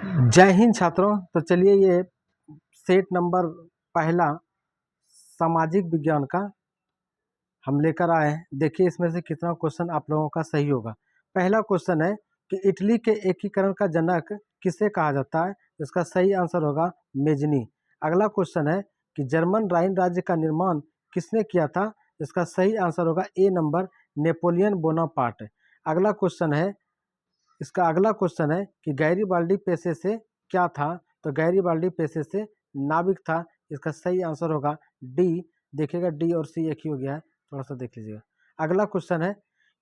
जय हिंद छात्रों। तो चलिए ये सेट नंबर पहला सामाजिक विज्ञान का हम लेकर आए हैं। देखिए इसमें से कितना क्वेश्चन आप लोगों का सही होगा। पहला क्वेश्चन है कि इटली के एकीकरण का जनक किसे कहा जाता है। इसका सही आंसर होगा मेजनी। अगला क्वेश्चन है कि जर्मन राइन राज्य का निर्माण किसने किया था। इसका सही आंसर होगा ए नंबर नेपोलियन बोनापार्ट। अगला क्वेश्चन है इसका अगला क्वेश्चन है कि गैरीबाल्डी पेशे से क्या था। तो गैरीबाल्डी पेशे से नाविक था। इसका सही आंसर होगा डी। देखिएगा डी और सी एक ही हो गया है, थोड़ा सा देख लीजिएगा। अगला क्वेश्चन है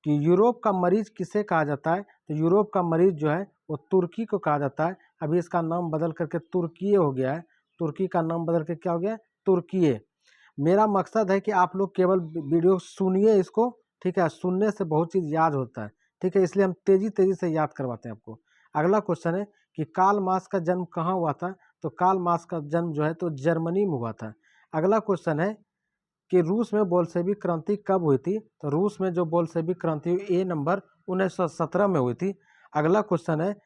कि यूरोप का मरीज किसे कहा जाता है। तो यूरोप का मरीज जो है वो तुर्की को कहा जाता है। अभी इसका नाम बदल करके तुर्कीये हो गया है। तुर्की का नाम बदल के क्या हो गया है, तुर्कीये। मेरा मकसद है कि आप लोग केवल वीडियो सुनिए इसको, ठीक है। सुनने से बहुत चीज़ याद होता है, ठीक है, इसलिए हम तेजी तेजी से याद करवाते हैं आपको। अगला क्वेश्चन है कि कार्ल मार्क्स का जन्म कहाँ हुआ था। तो कार्ल मार्क्स का जन्म जो है तो जर्मनी में हुआ था। अगला क्वेश्चन है कि रूस में बोल्शेविक क्रांति कब हुई थी। तो रूस में जो बोल्शेविक क्रांति हुई ए नंबर 1917 में हुई थी। अगला क्वेश्चन है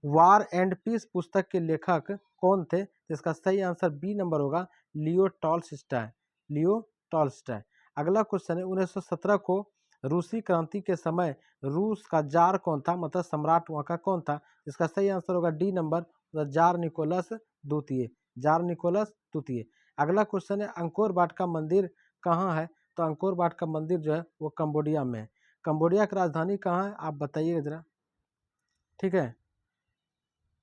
वार एंड पीस पुस्तक के लेखक कौन थे। इसका सही आंसर बी नंबर होगा लियो टॉल्स्टॉय। Leo Tolstoy. अगला क्वेश्चन है 1917 को रूसी क्रांति के समय रूस का जार कौन था, मतलब सम्राट वहाँ का कौन था। इसका सही आंसर होगा डी नंबर जार निकोलस द्वितीय। जार निकोलस द्वितीय। अगला क्वेश्चन है अंकोर वाट का मंदिर कहाँ है। तो अंकोर वाट का मंदिर जो है वो कंबोडिया में है। कंबोडिया की राजधानी कहाँ है आप बताइएगा जरा, ठीक है।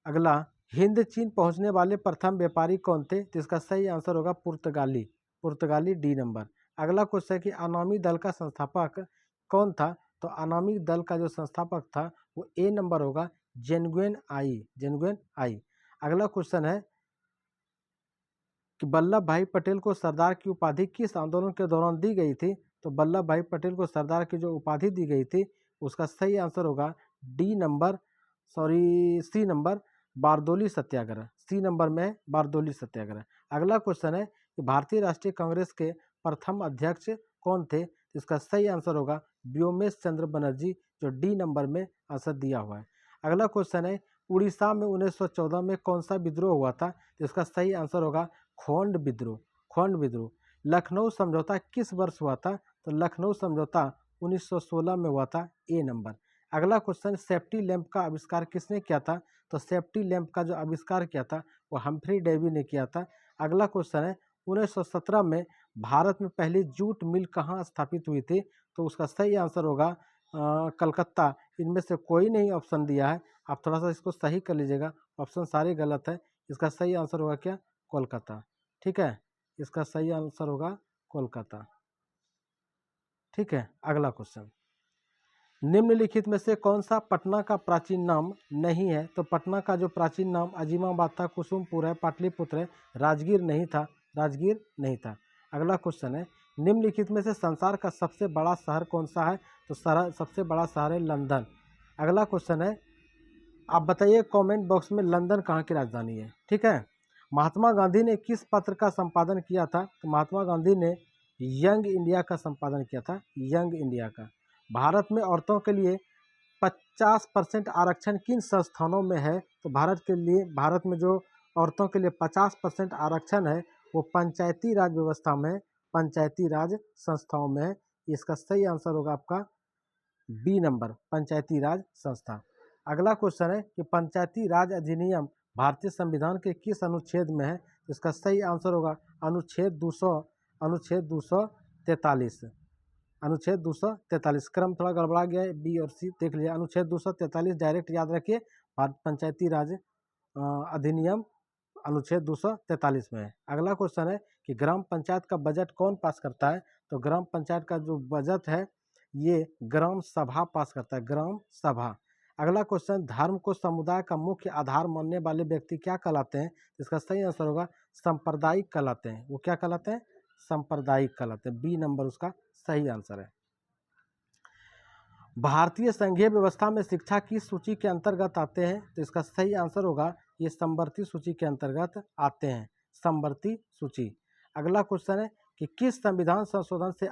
अगला हिंद चीन पहुंचने वाले प्रथम व्यापारी कौन थे। तो इसका सही आंसर होगा पुर्तगाली। पुर्तगाली डी नंबर। अगला क्वेश्चन है कि अनामी दल का संस्थापक कौन था। तो अनामी दल का जो संस्थापक था वो ए नंबर होगा जेनगुएन आई। जेनगुएन आई। अगला क्वेश्चन है कि वल्लभ भाई पटेल को सरदार की उपाधि किस आंदोलन के दौरान दी गई थी। तो वल्लभ भाई पटेल को सरदार की जो उपाधि दी गई थी उसका सही आंसर होगा D number, sorry C number Bardoli Satyagraha. C number में बारदोली सत्याग्रह। अगला क्वेश्चन है कि भारतीय राष्ट्रीय कांग्रेस के प्रथम अध्यक्ष कौन थे। इसका सही आंसर होगा व्योमेश चंद्र बनर्जी, जो डी नंबर में आंसर दिया हुआ है। अगला क्वेश्चन है उड़ीसा में 1914 में कौन सा विद्रोह हुआ था। तो इसका सही आंसर होगा खोंड विद्रोह। खोंड विद्रोह। लखनऊ समझौता किस वर्ष हुआ था। तो लखनऊ समझौता 1916 में हुआ था, ए नंबर। अगला क्वेश्चन सेफ्टी लैंप का आविष्कार किसने किया था। तो सेफ्टी लैंप का जो आविष्कार किया था वो हम्फ्री डेवी ने किया था। अगला क्वेश्चन है 1917 में भारत में पहली जूट मिल कहाँ स्थापित हुई थी। तो उसका सही आंसर होगा कलकत्ता। इनमें से कोई नहीं ऑप्शन दिया है, आप थोड़ा सा इसको सही कर लीजिएगा, ऑप्शन सारे गलत है। इसका सही आंसर होगा क्या, कोलकाता, ठीक है। इसका सही आंसर होगा कोलकाता, ठीक है। अगला क्वेश्चन, निम्नलिखित में से कौन सा पटना का प्राचीन नाम नहीं है। तो पटना का जो प्राचीन नाम अजीमाबाद था, कुसुमपुर है, पाटलिपुत्र है, राजगीर नहीं था। राजगीर नहीं था। अगला क्वेश्चन है निम्नलिखित में से संसार का सबसे बड़ा शहर कौन सा है। तो सबसे बड़ा शहर है लंदन। अगला क्वेश्चन है आप बताइए कमेंट बॉक्स में लंदन कहाँ की राजधानी है, ठीक है। महात्मा गांधी ने किस पत्र का संपादन किया था। तो महात्मा गांधी ने यंग इंडिया का संपादन किया था, यंग इंडिया का। भारत में औरतों के लिए 50% आरक्षण किन संस्थानों में है। तो भारत में जो औरतों के लिए 50% आरक्षण है वो पंचायती राज व्यवस्था में, पंचायती राज संस्थाओं में है। इसका सही आंसर होगा आपका बी नंबर, पंचायती राज संस्था। अगला क्वेश्चन है कि पंचायती राज अधिनियम भारतीय संविधान के किस अनुच्छेद में है। इसका सही आंसर होगा अनुच्छेद 243। अनुच्छेद 243। क्रम थोड़ा गड़बड़ा गया है, बी और सी देख लिया। अनुच्छेद 243 डायरेक्ट याद रखिए, पंचायती राज अधिनियम अनुच्छेद 243 में है। अगला क्वेश्चन है कि ग्राम पंचायत का बजट कौन पास करता है। तो ग्राम पंचायत का जो बजट है ये ग्राम सभा पास करता है, ग्राम सभा। अगला क्वेश्चन, धर्म को समुदाय का मुख्य आधार मानने वाले व्यक्ति क्या कहलाते हैं। इसका सही आंसर होगा सांप्रदायिक कहलाते हैं। वो क्या कहलाते हैं, सांप्रदायिक कहलाते हैं। बी नंबर उसका सही आंसर है। भारतीय संघीय व्यवस्था में शिक्षा किस सूची के अंतर्गत आते हैं। तो इसका सही आंसर होगा ये समवर्ती सूची के अंतर्गत आते हैं, समवर्ती सूची। अगला क्वेश्चन है कि किस संविधान संशोधन से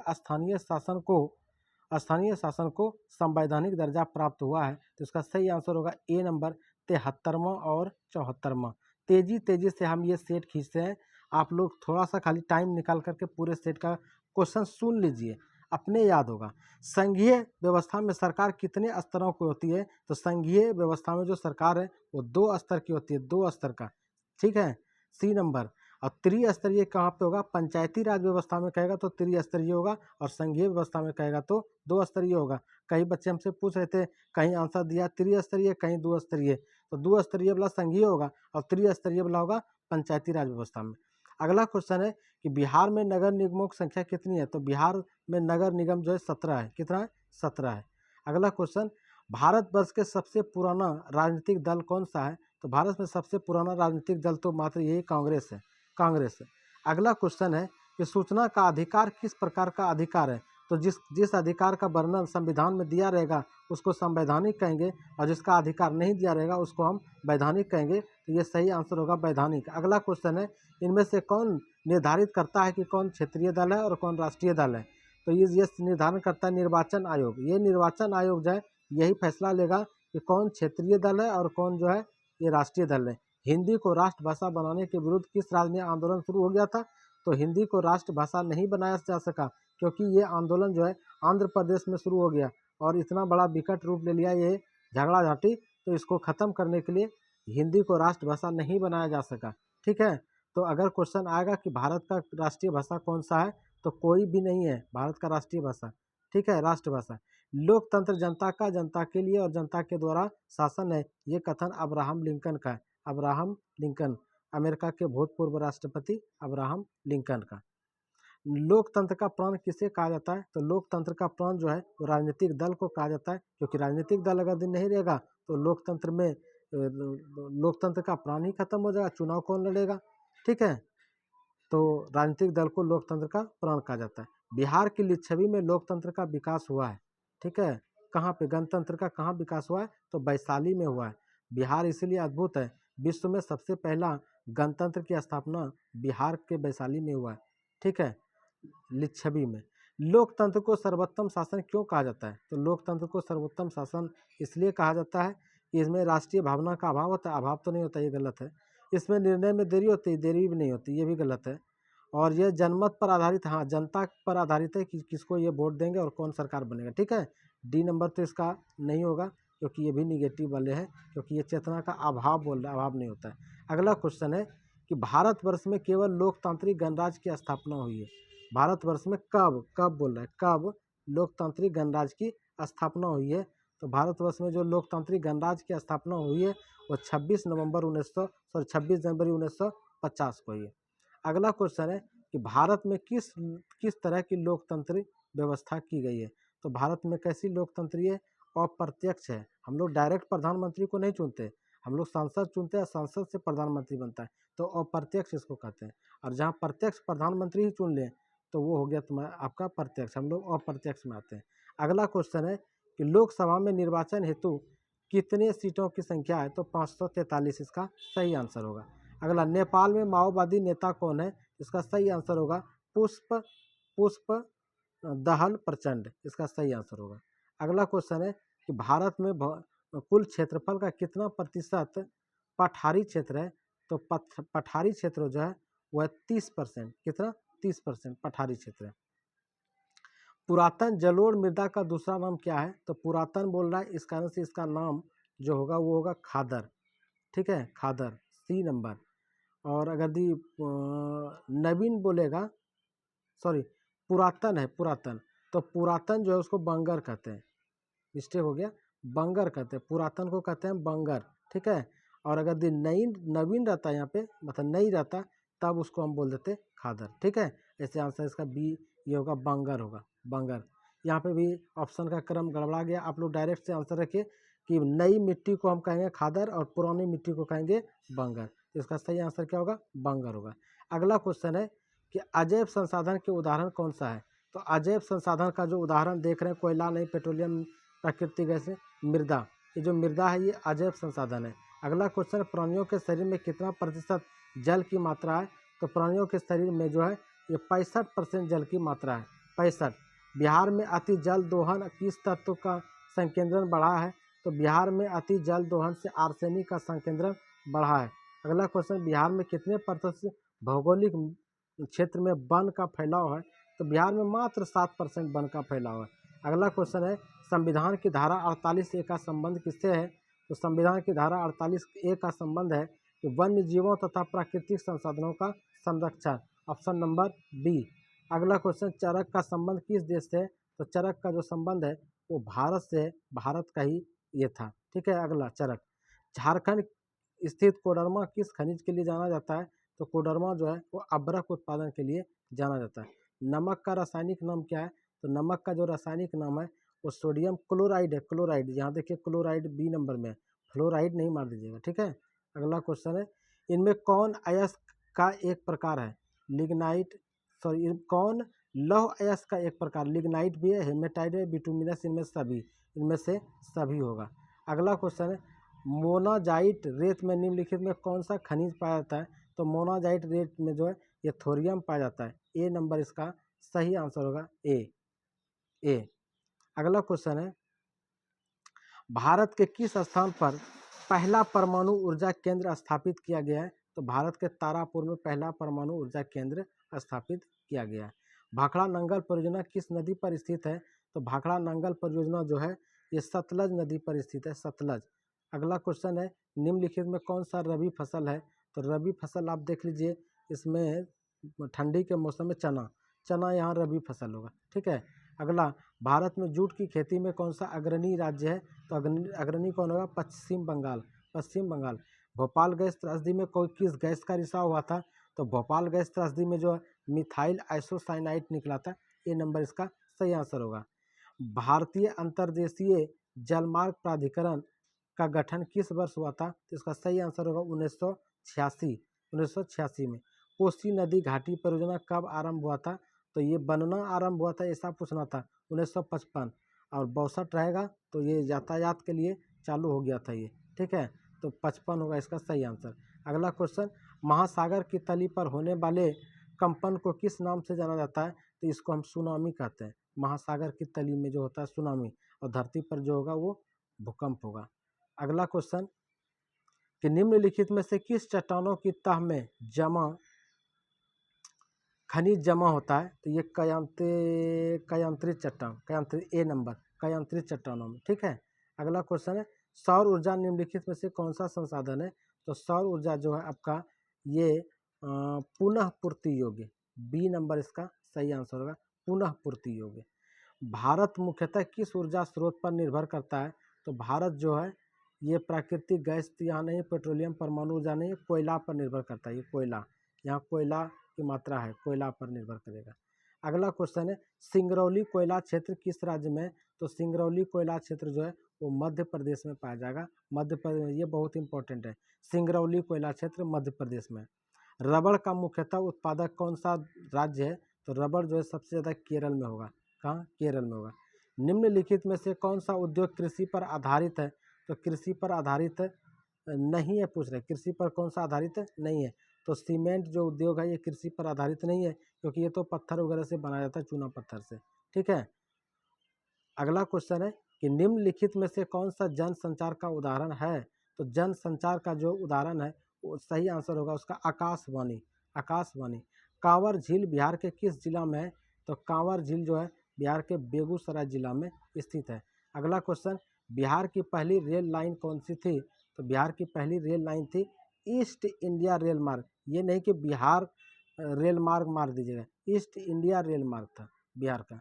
स्थानीय शासन को संवैधानिक दर्जा प्राप्त हुआ है। तो इसका सही आंसर होगा ए नंबर 73वां और 74वां। तेजी से हम ये सेट खींचते हैं। आप लोग थोड़ा सा खाली टाइम निकाल करके पूरे सेट का क्वेश्चन सुन लीजिए, अपने याद होगा। संघीय व्यवस्था में सरकार कितने स्तरों की होती है? तो संघीय व्यवस्था में जो सरकार है वो 2 स्तर की होती है, 2 स्तर का, ठीक है, सी नंबर। और त्रिस्तरीय कहाँ पे होगा? पंचायती राज व्यवस्था में कहेगा तो त्रिस्तरीय होगा, और संघीय व्यवस्था में कहेगा तो 2 स्तरीय होगा। कई बच्चे हमसे पूछ रहे थे, कहीं आंसर दिया त्रिस्तरीय, कहीं 2 स्तरीय। तो 2 स्तरीय वाला संघीय होगा और त्रिस्तरीय वाला होगा पंचायती राज व्यवस्था में। अगला क्वेश्चन है कि बिहार में नगर निगमों की संख्या कितनी है? तो बिहार में नगर निगम जो है 17 है। कितना है? 17 है। अगला क्वेश्चन, भारतवर्ष के सबसे पुराना राजनीतिक दल कौन सा है? तो भारत में सबसे पुराना राजनीतिक दल तो मात्र यही कांग्रेस है, कांग्रेस है। अगला क्वेश्चन है कि सूचना का अधिकार किस प्रकार का अधिकार है? तो जिस अधिकार का वर्णन संविधान में दिया रहेगा उसको संवैधानिक कहेंगे, और जिसका अधिकार नहीं दिया रहेगा उसको हम वैधानिक कहेंगे। तो ये सही आंसर होगा वैधानिक। अगला क्वेश्चन है, इनमें से कौन निर्धारित करता है कि कौन क्षेत्रीय दल है और कौन राष्ट्रीय दल है? तो ये निर्धारण करता है निर्वाचन आयोग। ये निर्वाचन आयोग जो है यही फैसला लेगा कि कौन क्षेत्रीय दल है और कौन जो है ये राष्ट्रीय दल है। हिंदी को राष्ट्रभाषा बनाने के विरुद्ध किस राज्य में आंदोलन शुरू हो गया था? तो हिंदी को राष्ट्रभाषा नहीं बनाया जा सका क्योंकि ये आंदोलन जो है आंध्र प्रदेश में शुरू हो गया और इतना बड़ा विकट रूप ले लिया ये झगड़ा झाटी। तो इसको ख़त्म करने के लिए हिंदी को राष्ट्रभाषा नहीं बनाया जा सका, ठीक है। तो अगर क्वेश्चन आएगा कि भारत का राष्ट्रीय भाषा कौन सा है, तो कोई भी नहीं है भारत का राष्ट्रीय भाषा, ठीक है, राष्ट्रभाषा। लोकतंत्र जनता का, जनता के लिए और जनता के द्वारा शासन है, ये कथन अब्राहम लिंकन का है। अब्राहम लिंकन, अमेरिका के भूतपूर्व राष्ट्रपति अब्राहम लिंकन का। लोकतंत्र का प्राण किसे कहा जाता है? तो लोकतंत्र का प्राण जो है वो राजनीतिक दल को कहा जाता है, क्योंकि राजनीतिक दल अगर दिन नहीं रहेगा तो लोकतंत्र में लोकतंत्र का प्राण ही खत्म हो जाएगा, चुनाव कौन लड़ेगा, ठीक है। तो राजनीतिक दल को लोकतंत्र का प्राण कहा जाता है। बिहार की लिच्छवी में लोकतंत्र का विकास हुआ है, ठीक है। कहाँ पे गणतंत्र का कहाँ विकास हुआ है? तो वैशाली में हुआ है। बिहार इसलिए अद्भुत है, विश्व में सबसे पहला गणतंत्र की स्थापना बिहार के वैशाली में हुआ है, ठीक है, लिच्छवी में। लोकतंत्र को सर्वोत्तम शासन क्यों कहा जाता है? तो लोकतंत्र को सर्वोत्तम शासन इसलिए कहा जाता है कि इसमें राष्ट्रीय भावना का अभाव होता है। अभाव तो नहीं होता, ये गलत है। इसमें निर्णय में देरी होती है, देरी भी नहीं होती, ये भी गलत है। और ये जनमत पर आधारित, हाँ, जनता पर आधारित है कि किसको ये वोट देंगे और कौन सरकार बनेगा, ठीक है। डी नंबर तो इसका नहीं होगा क्योंकि ये भी निगेटिव वाले हैं, क्योंकि ये चेतना का अभाव बोल रहा है, अभाव नहीं होता है। अगला क्वेश्चन है कि भारतवर्ष में केवल लोकतांत्रिक गणराज्य की स्थापना हुई है। भारतवर्ष में कब, कब बोल रहा है, कब लोकतांत्रिक गणराज्य की स्थापना हुई है? तो भारतवर्ष में जो लोकतांत्रिक गणराज्य की स्थापना हुई है वो 26 जनवरी 1950 को हुई है। अगला क्वेश्चन है कि भारत में किस तरह की लोकतंत्र व्यवस्था की गई है? तो भारत में कैसी लोकतंत्र है? अप्रत्यक्ष है। हम लोग डायरेक्ट प्रधानमंत्री को नहीं चुनते, हम लोग सांसद चुनते हैं, संसद से प्रधानमंत्री बनता है, तो अप्रत्यक्ष इसको कहते हैं। और जहाँ प्रत्यक्ष प्रधानमंत्री ही चुन लें तो वो हो गया तुम्हारा आपका प्रत्यक्ष, हम लोग अप्रत्यक्ष में आते हैं। अगला क्वेश्चन है कि लोकसभा में निर्वाचन हेतु कितने सीटों की संख्या है? तो 543 इसका सही आंसर होगा। अगला, नेपाल में माओवादी नेता कौन है? इसका सही आंसर होगा पुष्प दहल प्रचंड, इसका सही आंसर होगा। अगला क्वेश्चन है कि भारत में कुल क्षेत्रफल का कितना प्रतिशत पठारी क्षेत्र है? तो पठारी क्षेत्र जो है वह 30%, कितना? 30% पठारी क्षेत्र है। पुरातन जलोढ़ मृदा का दूसरा नाम क्या है? तो पुरातन बोल रहा है, इस कारण से इसका नाम जो होगा वो होगा खादर, ठीक है, खादर, सी नंबर। और अगर दी नवीन बोलेगा, सॉरी, पुरातन है, पुरातन, तो पुरातन जो है उसको बंगर कहते हैं, मिस्टेक हो गया, बंगर कहते हैं, पुरातन को कहते हैं बंगर, ठीक है। और अगर दी नवीन रहता है यहाँ पे, मतलब नहीं रहता, तब उसको हम बोल देते खादर, ठीक है। ऐसे आंसर इसका बी ये होगा, बंगर होगा, बंगर। यहाँ पे भी ऑप्शन का क्रम गड़बड़ा गया, आप लोग डायरेक्ट से आंसर रखिए कि नई मिट्टी को हम कहेंगे खादर और पुरानी मिट्टी को कहेंगे बंगर। तो इसका सही आंसर क्या होगा? बंगर होगा। अगला क्वेश्चन है कि अजैव संसाधन के उदाहरण कौन सा है? तो अजैव संसाधन का जो उदाहरण देख रहे हैं, कोयला नहीं, पेट्रोलियम, प्राकृतिक गैस, मृदा, ये जो मृदा है ये अजैव संसाधन है। अगला क्वेश्चन, प्राणियों के शरीर में कितना प्रतिशत जल की मात्रा है? तो प्राणियों के शरीर में जो है ये 65% जल की मात्रा है, 65। बिहार में अति जल दोहन किस तत्व का संकेंद्रण बढ़ा है? तो बिहार में अति जल दोहन से आर्सेनिक का संकेंद्रण बढ़ा है। अगला क्वेश्चन, बिहार में कितने प्रतिशत भौगोलिक क्षेत्र में वन का फैलाव है? तो बिहार में मात्र 7% वन का फैलाव है। अगला क्वेश्चन है, संविधान की धारा 48A का संबंध किससे है? तो संविधान की धारा 48A का संबंध है कि वन्य जीवों तथा प्राकृतिक संसाधनों का संरक्षण। Option number B. अगला क्वेश्चन, चरक का संबंध किस देश से है? तो चरक का जो संबंध है वो भारत से है, भारत का ही ये था। ठीक है, अगला चरक, झारखंड स्थित कोडरमा किस खनिज के लिए जाना जाता है? तो कोडरमा जो है वो अभ्रक उत्पादन के लिए जाना जाता है। नमक का रासायनिक नाम क्या है? तो नमक का जो रासायनिक नाम है वो सोडियम क्लोराइड है, क्लोराइड। यहाँ देखिए क्लोराइड बी नंबर में है, फ्लोराइड नहीं मार दीजिएगा। ठीक है, अगला क्वेश्चन है, इनमें कौन अयस्क का एक प्रकार है? लिग्नाइट, सॉरी, कौन लौह अयस्क का एक प्रकार? लिग्नाइट भी है, हेमेटाइट है, बिटुमिनस, इनमें से सभी होगा। अगला क्वेश्चन है, मोनाजाइट रेत में निम्नलिखित में कौन सा खनिज पाया जाता है? तो मोनाजाइट रेत में जो है ये थोरियम पाया जाता है। ए नंबर इसका सही आंसर होगा, ए। अगला क्वेश्चन है, भारत के किस स्थान पर पहला परमाणु ऊर्जा केंद्र स्थापित किया गया है? तो भारत के तारापुर में पहला परमाणु ऊर्जा केंद्र स्थापित किया गया है। भाखड़ा नंगल परियोजना किस नदी पर स्थित है? तो भाखड़ा नंगल परियोजना जो है ये सतलज नदी पर स्थित है, सतलज। अगला क्वेश्चन है, निम्नलिखित में कौन सा रबी फसल है? तो रबी फसल आप देख लीजिए, इसमें ठंडी के मौसम में चना यहाँ रबी फसल होगा। ठीक है, अगला, भारत में जूट की खेती में कौन सा अग्रणी राज्य है? तो अग्रणी कौन होगा? पश्चिम बंगाल। भोपाल गैस त्रासदी में कोई किस गैस का रिसाव हुआ था? तो भोपाल गैस त्रासदी में जो मिथाइल आइसोसाइनाइड निकला था। ए नंबर इसका सही आंसर होगा। भारतीय अंतर्देशीय जलमार्ग प्राधिकरण का गठन किस वर्ष हुआ था? तो इसका सही आंसर होगा 1986 में। कोसी नदी घाटी परियोजना कब आरंभ हुआ था? तो ये बनना आरंभ हुआ था, ऐसा पूछना था, 1955। और 62 रहेगा तो ये यातायात के लिए चालू हो गया था ये। ठीक है, तो 55 होगा इसका सही आंसर। अगला क्वेश्चन, महासागर की तली पर होने वाले कंपन को किस नाम से जाना जाता है? तो इसको हम सुनामी कहते हैं। महासागर की तली में जो होता है सुनामी, और धरती पर जो होगा वो भूकंप होगा। अगला क्वेश्चन, कि निम्नलिखित में से किस चट्टानों की तह में खनिज जमा होता है? तो ये कयांत्रित चट्टान, ए नंबर, कयांत्रित चट्टानों में। ठीक है, अगला क्वेश्चन है, सौर ऊर्जा निम्नलिखित में से कौन सा संसाधन है? तो सौर ऊर्जा जो है आपका ये पुनः पूर्ति योग्य, बी नंबर इसका सही आंसर होगा, पुनः पूर्ति योग्य। भारत मुख्यतः किस ऊर्जा स्रोत पर निर्भर करता है? तो भारत जो है ये प्राकृतिक गैस यहाँ नहीं, पेट्रोलियम, परमाणु ऊर्जा नहीं, कोयला पर निर्भर करता है। ये कोयला, यहाँ कोयला की मात्रा है, कोयला पर निर्भर करेगा। अगला क्वेश्चन है, सिंगरौली कोयला क्षेत्र किस राज्य में? तो सिंगरौली कोयला क्षेत्र जो है वो मध्य प्रदेश में पाया जाएगा। मध्य प्रदेश में, ये बहुत इंपॉर्टेंट है, सिंगरौली कोयला क्षेत्र मध्य प्रदेश में। रबड़ का मुख्यतः उत्पादक कौन सा राज्य है? तो रबड़ जो है सबसे ज़्यादा केरल में होगा। कहाँ? केरल में होगा। निम्नलिखित में से कौन सा उद्योग कृषि पर आधारित है? तो कृषि पर आधारित नहीं है, पूछ रहे कृषि पर कौन सा आधारित नहीं है? तो सीमेंट जो उद्योग है ये कृषि पर आधारित नहीं है, क्योंकि ये तो पत्थर वगैरह से बनाया जाता है, चूना पत्थर से। ठीक है, अगला क्वेश्चन है कि निम्नलिखित में से कौन सा जन संचार का उदाहरण है? तो जन संचार का जो उदाहरण है वो सही आंसर होगा उसका आकाशवाणी। कांवर झील बिहार के किस जिला में है? तो कांवर झील जो है बिहार के बेगूसराय जिला में स्थित है। अगला क्वेश्चन, बिहार की पहली रेल लाइन कौन सी थी? तो बिहार की पहली रेल लाइन थी ईस्ट इंडिया रेल मार्ग। ये नहीं कि बिहार रेल मार्ग मार दीजिएगा, ईस्ट इंडिया रेल मार्ग था बिहार का।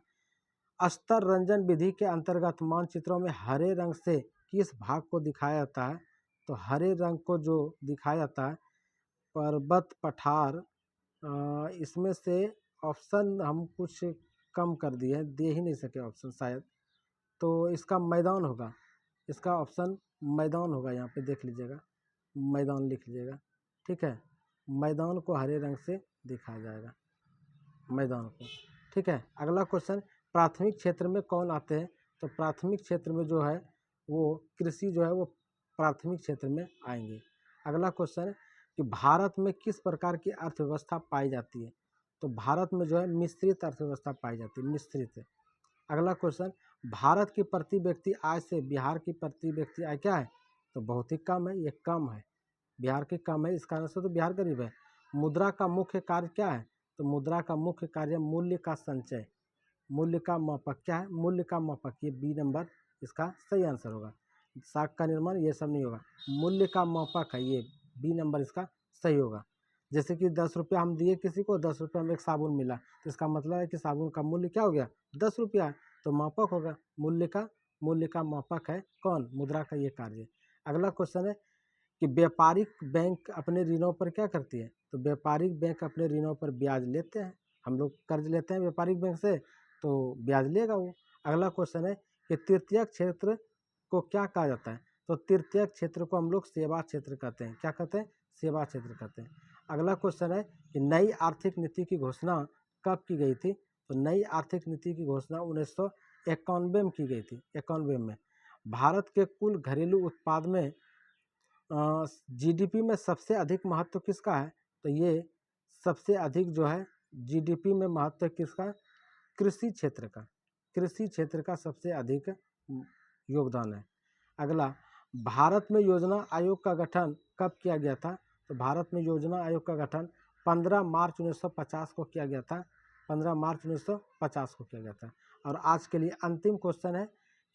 अस्तर रंजन विधि के अंतर्गत मानचित्रों में हरे रंग से किस भाग को दिखाया जाता है? तो हरे रंग को जो दिखाया जाता है पर्वत पठार, इसमें से ऑप्शन हम कुछ कम कर दिए हैं, दे ही नहीं सके ऑप्शन शायद, तो इसका मैदान होगा, इसका ऑप्शन मैदान होगा। यहाँ पे देख लीजिएगा, मैदान लिख लीजिएगा। ठीक है, मैदान को हरे रंग से दिखाया जाएगा, मैदान को। ठीक है, अगला क्वेश्चन, प्राथमिक क्षेत्र में कौन आते हैं? तो प्राथमिक क्षेत्र में जो है वो कृषि जो है वो प्राथमिक क्षेत्र में आएंगे। अगला क्वेश्चन है कि भारत में किस प्रकार की अर्थव्यवस्था पाई जाती है? तो भारत में जो है मिश्रित अर्थव्यवस्था पाई जाती है, मिश्रित। अगला क्वेश्चन, भारत की प्रति व्यक्ति आय से बिहार की प्रति व्यक्ति आय क्या है, तो बहुत ही कम है, ये कम है, बिहार की कम है, इस कारण से तो बिहार गरीब है। मुद्रा का मुख्य कार्य क्या है, तो मुद्रा का मुख्य कार्य मूल्य का संचय, मूल्य का मापक क्या है, मूल्य का मापक, ये बी नंबर इसका सही आंसर होगा। साख का निर्माण ये सब नहीं होगा, मूल्य का मापक है, ये बी नंबर इसका सही होगा। जैसे कि 10 रुपया हम दिए किसी को, 10 रुपये में एक साबुन मिला, तो इसका मतलब है कि साबुन का मूल्य क्या हो गया, 10 रुपया, तो मापक होगा मूल्य का मापक है कौन, मुद्रा का ये कार्य। अगला क्वेश्चन है कि व्यापारिक बैंक अपने ऋणों पर क्या करती है, तो व्यापारिक बैंक अपने ऋणों पर ब्याज लेते हैं, हम लोग कर्ज लेते हैं व्यापारिक बैंक से तो ब्याज लेगा वो। अगला क्वेश्चन है कि तृतीयक क्षेत्र को क्या कहा जाता है, तो तृतीयक क्षेत्र को हम लोग सेवा क्षेत्र कहते हैं, क्या कहते हैं, सेवा क्षेत्र कहते हैं। अगला क्वेश्चन है कि नई आर्थिक नीति की घोषणा कब की गई थी, तो नई आर्थिक नीति की घोषणा 1991 में की गई थी, 91 में। भारत के कुल घरेलू उत्पाद में जीडीपी में सबसे अधिक महत्व किसका है, तो ये सबसे अधिक जो है जीडीपी में महत्व किसका, कृषि क्षेत्र का, कृषि क्षेत्र का सबसे अधिक योगदान है। अगला, भारत में योजना आयोग का गठन कब किया गया था, तो भारत में योजना आयोग का गठन 15 मार्च 1950 को किया गया था, 15 मार्च 1950 को किया गया था। और आज के लिए अंतिम क्वेश्चन है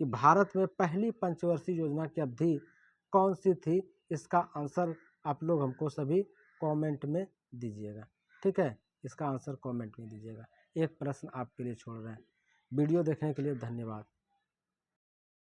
कि भारत में पहली पंचवर्षीय योजना की अवधि कौन सी थी, इसका आंसर आप लोग हमको सभी कमेंट में दीजिएगा, ठीक है, इसका आंसर कमेंट में दीजिएगा। एक प्रश्न आपके लिए छोड़ रहे हैं। वीडियो देखने के लिए धन्यवाद।